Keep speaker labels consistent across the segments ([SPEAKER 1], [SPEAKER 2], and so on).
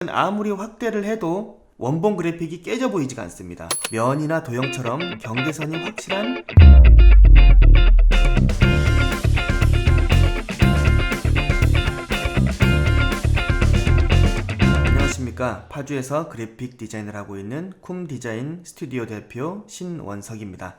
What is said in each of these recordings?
[SPEAKER 1] 아무리 확대를 해도 원본 그래픽이 깨져 보이지가 않습니다. 면이나 도형처럼 경계선이 확실한 안녕하십니까. 파주에서 그래픽 디자인을 하고 있는 쿰 디자인 스튜디오 대표 신원석입니다.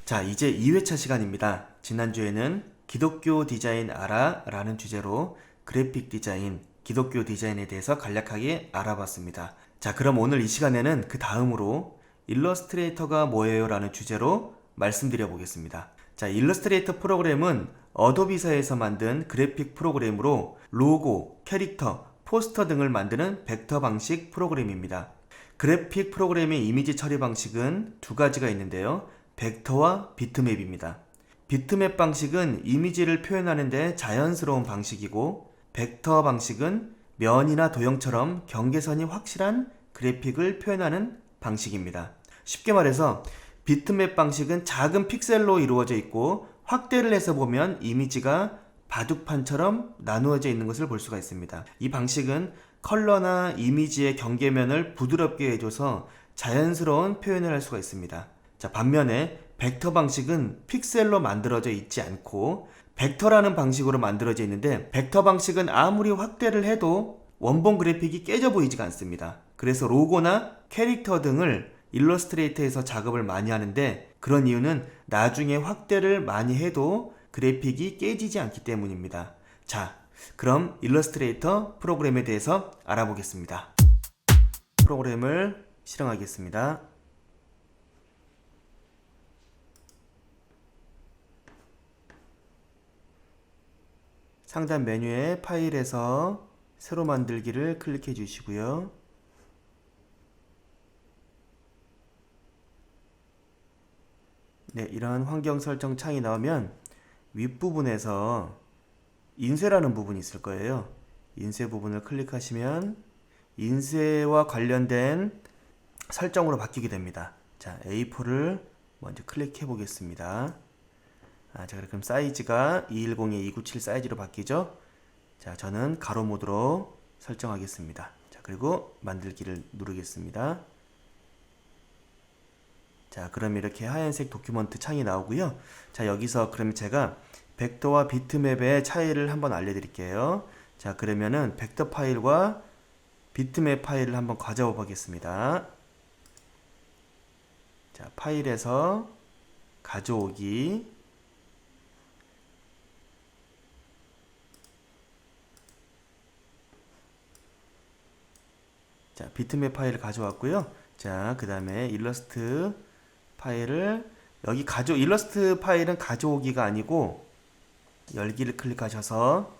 [SPEAKER 1] 자, 이제 2회차 시간입니다. 지난주에는 기독교 디자인 알아? 라는 주제로 그래픽 디자인, 기독교 디자인에 대해서 간략하게 알아봤습니다. 자, 그럼 오늘 이 시간에는 그 다음으로 일러스트레이터가 뭐예요? 라는 주제로 말씀드려 보겠습니다. 자, 일러스트레이터 프로그램은 어도비사에서 만든 그래픽 프로그램으로 로고, 캐릭터, 포스터 등을 만드는 벡터 방식 프로그램입니다. 그래픽 프로그램의 이미지 처리 방식은 두 가지가 있는데요. 벡터와 비트맵입니다. 비트맵 방식은 이미지를 표현하는 데 자연스러운 방식이고, 벡터 방식은 면이나 도형처럼 경계선이 확실한 그래픽을 표현하는 방식입니다. 쉽게 말해서 비트맵 방식은 작은 픽셀로 이루어져 있고, 확대를 해서 보면 이미지가 바둑판처럼 나누어져 있는 것을 볼 수가 있습니다. 이 방식은 컬러나 이미지의 경계면을 부드럽게 해줘서 자연스러운 표현을 할 수가 있습니다. 자, 반면에 벡터 방식은 픽셀로 만들어져 있지 않고 벡터라는 방식으로 만들어져 있는데, 벡터 방식은 아무리 확대를 해도 원본 그래픽이 깨져 보이지가 않습니다. 그래서 로고나 캐릭터 등을 일러스트레이터에서 작업을 많이 하는데, 그런 이유는 나중에 확대를 많이 해도 그래픽이 깨지지 않기 때문입니다. 자, 그럼 일러스트레이터 프로그램에 대해서 알아보겠습니다. 프로그램을 실행하겠습니다. 상단 메뉴에 파일에서 새로 만들기를 클릭해 주시고요. 네, 이런 환경 설정 창이 나오면 윗부분에서 인쇄라는 부분이 있을 거예요. 인쇄 부분을 클릭하시면 인쇄와 관련된 설정으로 바뀌게 됩니다. 자, A4를 먼저 클릭해 보겠습니다. 자, 그럼 사이즈가 210에 297 사이즈로 바뀌죠. 자, 저는 가로 모드로 설정하겠습니다. 자, 그리고 만들기를 누르겠습니다. 자, 그럼 이렇게 하얀색 도큐먼트 창이 나오고요. 자, 여기서 그럼 제가 벡터와 비트맵의 차이를 한번 알려드릴게요. 자, 그러면은 벡터 파일과 비트맵 파일을 한번 가져와 보겠습니다. 자, 파일에서 가져오기. 자, 비트맵 파일을 가져왔고요. 자, 그 다음에 일러스트 파일을 여기 일러스트 파일은 가져오기가 아니고 열기를 클릭하셔서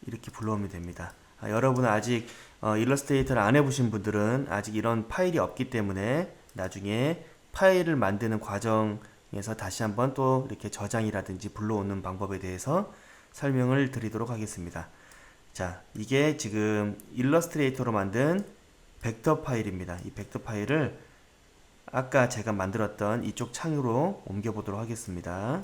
[SPEAKER 1] 이렇게 불러오면 됩니다. 여러분은 아직 일러스트레이터를 안 해보신 분들은 아직 이런 파일이 없기 때문에 나중에 파일을 만드는 과정에서 다시 한번 또 이렇게 저장이라든지 불러오는 방법에 대해서 설명을 드리도록 하겠습니다. 자, 이게 지금 일러스트레이터로 만든 벡터 파일입니다. 이 벡터 파일을 아까 제가 만들었던 이쪽 창으로 옮겨 보도록 하겠습니다.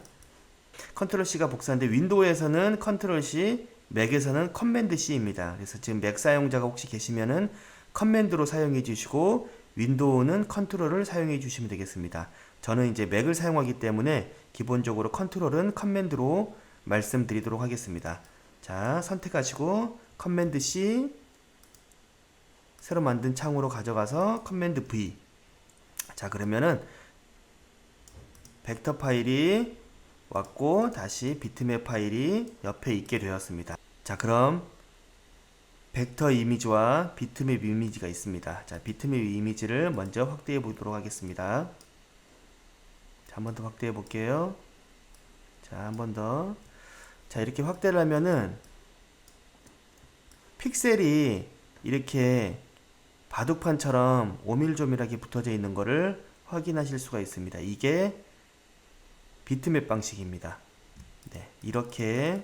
[SPEAKER 1] 컨트롤 C가 복사인데 윈도우에서는 컨트롤 C, 맥에서는 커맨드 C입니다. 그래서 지금 맥 사용자가 혹시 계시면은 커맨드로 사용해 주시고, 윈도우는 컨트롤을 사용해 주시면 되겠습니다. 저는 이제 맥을 사용하기 때문에 기본적으로 컨트롤은 커맨드로 말씀드리도록 하겠습니다. 자, 선택하시고 커맨드 C, 새로 만든 창으로 가져가서 커맨드 V. 자, 그러면은 벡터 파일이 왔고 다시 비트맵 파일이 옆에 있게 되었습니다. 자, 그럼 벡터 이미지와 비트맵 이미지가 있습니다. 자, 비트맵 이미지를 먼저 확대해 보도록 하겠습니다. 자, 한 번 더 확대해 볼게요. 자, 한 번 더. 자, 이렇게 확대를 하면은 픽셀이 이렇게 바둑판처럼 오밀조밀하게 붙어져 있는 것을 확인하실 수가 있습니다. 이게 비트맵 방식입니다. 네, 이렇게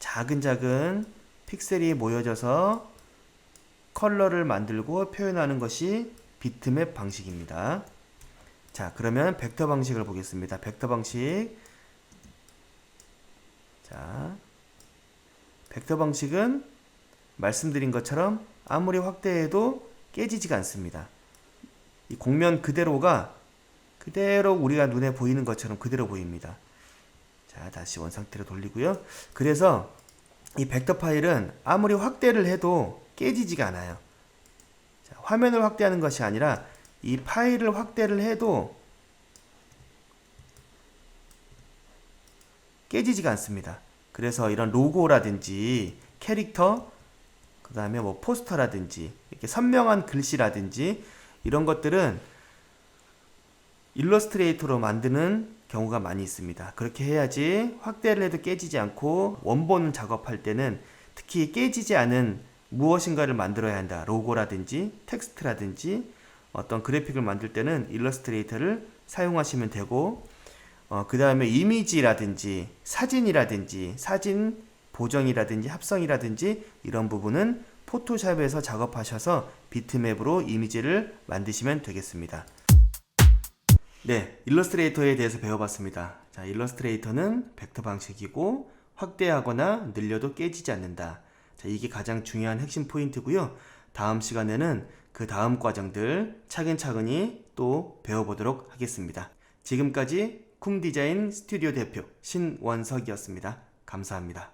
[SPEAKER 1] 작은 픽셀이 모여져서 컬러를 만들고 표현하는 것이 비트맵 방식입니다. 자, 그러면 벡터 방식을 보겠습니다. 벡터 방식. 자, 벡터 방식은 말씀드린 것처럼 아무리 확대해도 깨지지가 않습니다. 이 곡면 그대로가 그대로 우리가 눈에 보이는 것처럼 그대로 보입니다. 자, 다시 원상태로 돌리고요. 그래서 이 벡터 파일은 아무리 확대를 해도 깨지지가 않아요. 자, 화면을 확대하는 것이 아니라 이 파일을 확대를 해도 깨지지가 않습니다. 그래서 이런 로고라든지 캐릭터, 그 다음에 뭐 포스터라든지 이렇게 선명한 글씨라든지 이런 것들은 일러스트레이터로 만드는 경우가 많이 있습니다. 그렇게 해야지 확대를 해도 깨지지 않고 원본 작업할 때는 특히 깨지지 않은 무엇인가를 만들어야 한다. 로고라든지 텍스트라든지 어떤 그래픽을 만들 때는 일러스트레이터를 사용하시면 되고, 그 다음에 이미지라든지 사진이라든지 사진 보정이라든지 합성이라든지 이런 부분은 포토샵에서 작업하셔서 비트맵으로 이미지를 만드시면 되겠습니다. 네, 일러스트레이터에 대해서 배워봤습니다. 자, 일러스트레이터는 벡터 방식이고 확대하거나 늘려도 깨지지 않는다. 자, 이게 가장 중요한 핵심 포인트고요. 다음 시간에는 그 다음 과정들 차근차근히 또 배워보도록 하겠습니다. 지금까지 쿰디자인 스튜디오 대표 신원석이었습니다. 감사합니다.